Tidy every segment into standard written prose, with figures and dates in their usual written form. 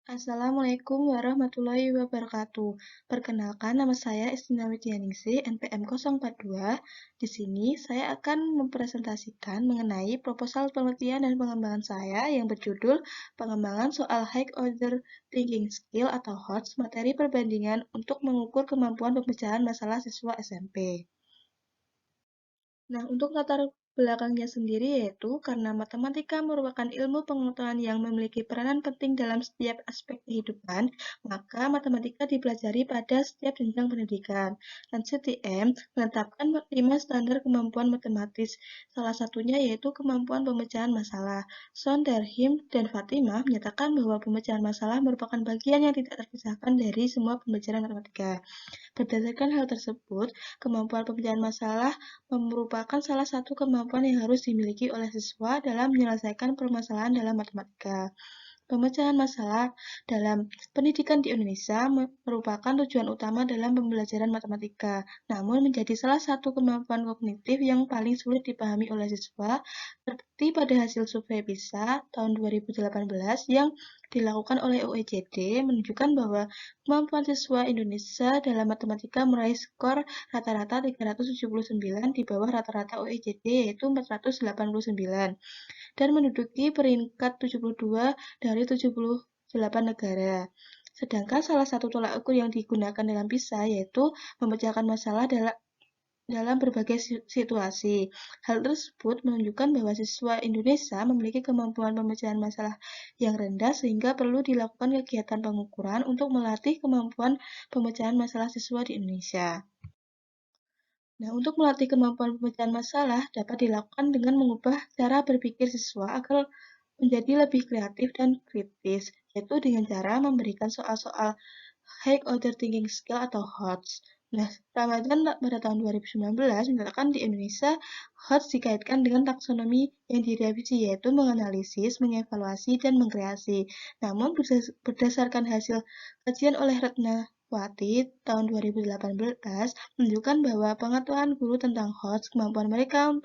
Assalamualaikum warahmatullahi wabarakatuh. Perkenalkan, nama saya Istina Widianingsih, NPM 042. Di sini saya akan mempresentasikan mengenai proposal penelitian dan pengembangan saya yang berjudul Pengembangan Soal High Order Thinking Skill atau HOTS, materi perbandingan untuk mengukur kemampuan pemecahan masalah siswa SMP. Nah, untuk latar belakangnya sendiri yaitu karena matematika merupakan ilmu pengetahuan yang memiliki peranan penting dalam setiap aspek kehidupan, maka matematika dipelajari pada setiap jenjang pendidikan. Dan CTM menetapkan 5 standar kemampuan matematis, salah satunya yaitu kemampuan pemecahan masalah. Sonderheim dan Fatimah menyatakan bahwa pemecahan masalah merupakan bagian yang tidak terpisahkan dari semua pembelajaran matematika. Berdasarkan hal tersebut, kemampuan pemecahan masalah merupakan salah satu kemampuan yang harus dimiliki oleh siswa dalam menyelesaikan permasalahan dalam matematika. Pemecahan masalah dalam pendidikan di Indonesia merupakan tujuan utama dalam pembelajaran matematika, namun menjadi salah satu kemampuan kognitif yang paling sulit dipahami oleh siswa, seperti pada hasil survei PISA tahun 2018 yang dilakukan oleh OECD menunjukkan bahwa kemampuan siswa Indonesia dalam matematika meraih skor rata-rata 379 di bawah rata-rata OECD yaitu 489 dan menduduki peringkat 72 dari 78 negara. Sedangkan salah satu tolak ukur yang digunakan dalam PISA yaitu memecahkan masalah dalam berbagai situasi. Hal tersebut menunjukkan bahwa siswa Indonesia memiliki kemampuan pemecahan masalah yang rendah sehingga perlu dilakukan kegiatan pengukuran untuk melatih kemampuan pemecahan masalah siswa di Indonesia. Nah, untuk melatih kemampuan pemecahan masalah dapat dilakukan dengan mengubah cara berpikir siswa agar menjadi lebih kreatif dan kritis, yaitu dengan cara memberikan soal-soal High Order Thinking Skill atau HOTS. Nah, Ramadan pada tahun 2019 menyatakan di Indonesia HOTS dikaitkan dengan taksonomi yang direvisi yaitu menganalisis, mengevaluasi, dan mengkreasi. Namun berdasarkan hasil kajian oleh Retnawati tahun 2018 menunjukkan bahwa pengetahuan guru tentang HOTS, kemampuan mereka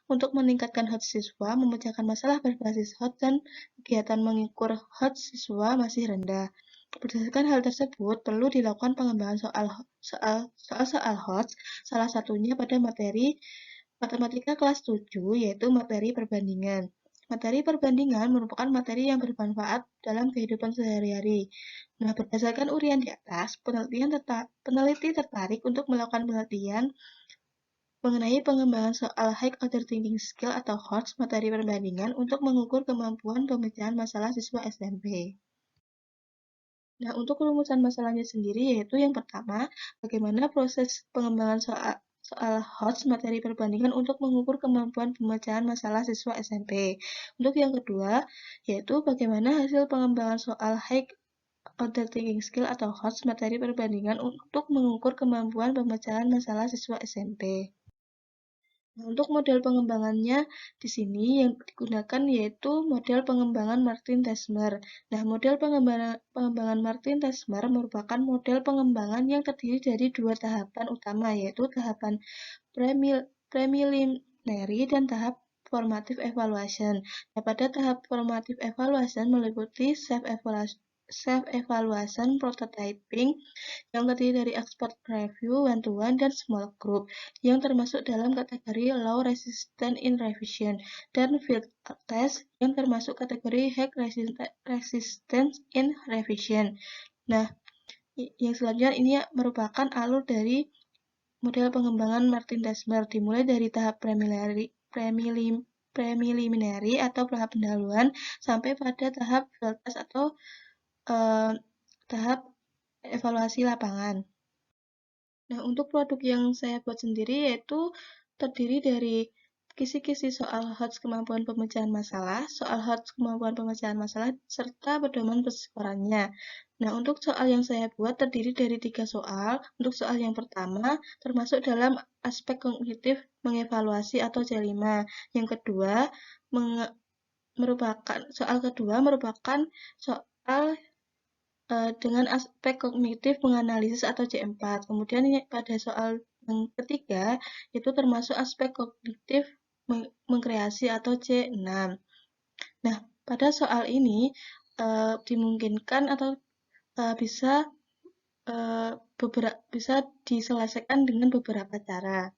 untuk meningkatkan HOTS siswa, memecahkan masalah berbasis HOTS, dan kegiatan mengukur HOTS siswa masih rendah. Berdasarkan hal tersebut, perlu dilakukan pengembangan soal HOTS, salah satunya pada materi matematika kelas 7, yaitu materi perbandingan. Materi perbandingan merupakan materi yang bermanfaat dalam kehidupan sehari-hari. Nah, berdasarkan urian di atas, peneliti tertarik untuk melakukan penelitian mengenai pengembangan soal High Order Thinking Skill atau HOTS materi perbandingan untuk mengukur kemampuan pemecahan masalah siswa SMP. Nah, untuk rumusan masalahnya sendiri yaitu yang pertama, bagaimana proses pengembangan soal HOTS materi perbandingan untuk mengukur kemampuan pemecahan masalah siswa SMP. Untuk yang kedua, yaitu bagaimana hasil pengembangan soal High Order Thinking Skill atau HOTS materi perbandingan untuk mengukur kemampuan pemecahan masalah siswa SMP. Nah, untuk model pengembangannya di sini yang digunakan yaitu model pengembangan Martin-Tesmer. Nah, model pengembangan Martin-Tesmer merupakan model pengembangan yang terdiri dari dua tahapan utama, yaitu tahapan preliminary dan tahap formative evaluation. Nah, pada tahap formative evaluation meliputi self-evaluation, prototyping, yang terdiri dari expert review, one-to-one, dan small group, yang termasuk dalam kategori low resistance in revision, dan field test, yang termasuk kategori high resistance in revision. Nah, yang selanjutnya ini merupakan alur dari model pengembangan Martin-Tesmer, dimulai dari tahap preliminary atau tahap pendahuluan sampai pada tahap field test atau tahap evaluasi lapangan. Nah, untuk produk yang saya buat sendiri yaitu terdiri dari kisi-kisi soal HOTS kemampuan pemecahan masalah, soal HOTS kemampuan pemecahan masalah, serta pedoman perskorannya. Nah, untuk soal yang saya buat terdiri dari 3 soal. Untuk soal yang pertama, termasuk dalam aspek kognitif mengevaluasi atau C5. Yang kedua, soal kedua merupakan soal dengan aspek kognitif menganalisis atau C4. Kemudian pada soal yang ketiga, itu termasuk aspek kognitif mengkreasi atau C6. Nah, pada soal ini, dimungkinkan atau bisa bisa diselesaikan dengan beberapa cara.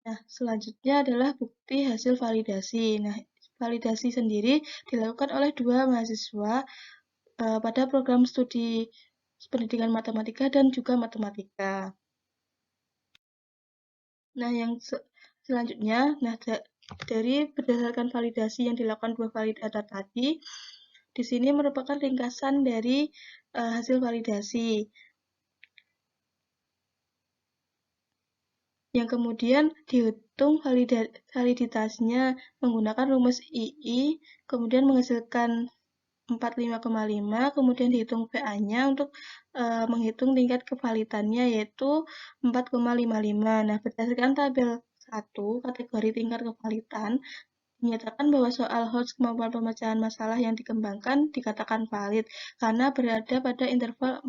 Nah, selanjutnya adalah bukti hasil validasi. Nah, validasi sendiri dilakukan oleh dua mahasiswa pada program studi pendidikan matematika dan juga matematika. Nah, yang selanjutnya, dari berdasarkan validasi yang dilakukan dua validator tadi, di sini merupakan ringkasan dari hasil validasi. Yang kemudian dihitung validitasnya menggunakan rumus II, kemudian menghasilkan 45,5, kemudian dihitung PA-nya untuk menghitung tingkat kevalitannya yaitu 4,55. Nah, berdasarkan tabel 1, kategori tingkat kevalitan, menyatakan bahwa soal HOTS kemampuan pemecahan masalah yang dikembangkan dikatakan valid karena berada pada interval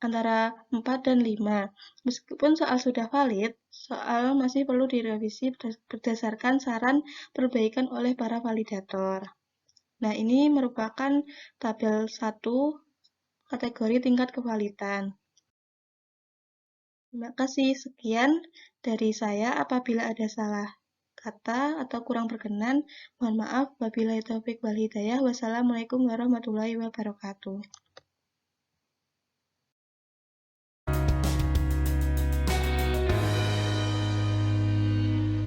antara 4 dan 5. Meskipun soal sudah valid, soal masih perlu direvisi berdasarkan saran perbaikan oleh para validator. Nah, ini merupakan tabel 1 kategori tingkat kevalitan. Terima kasih. Sekian dari saya. Apabila ada salah kata atau kurang berkenan, mohon maaf. Wabillahi taufik wal hidayah. Wassalamualaikum warahmatullahi wabarakatuh.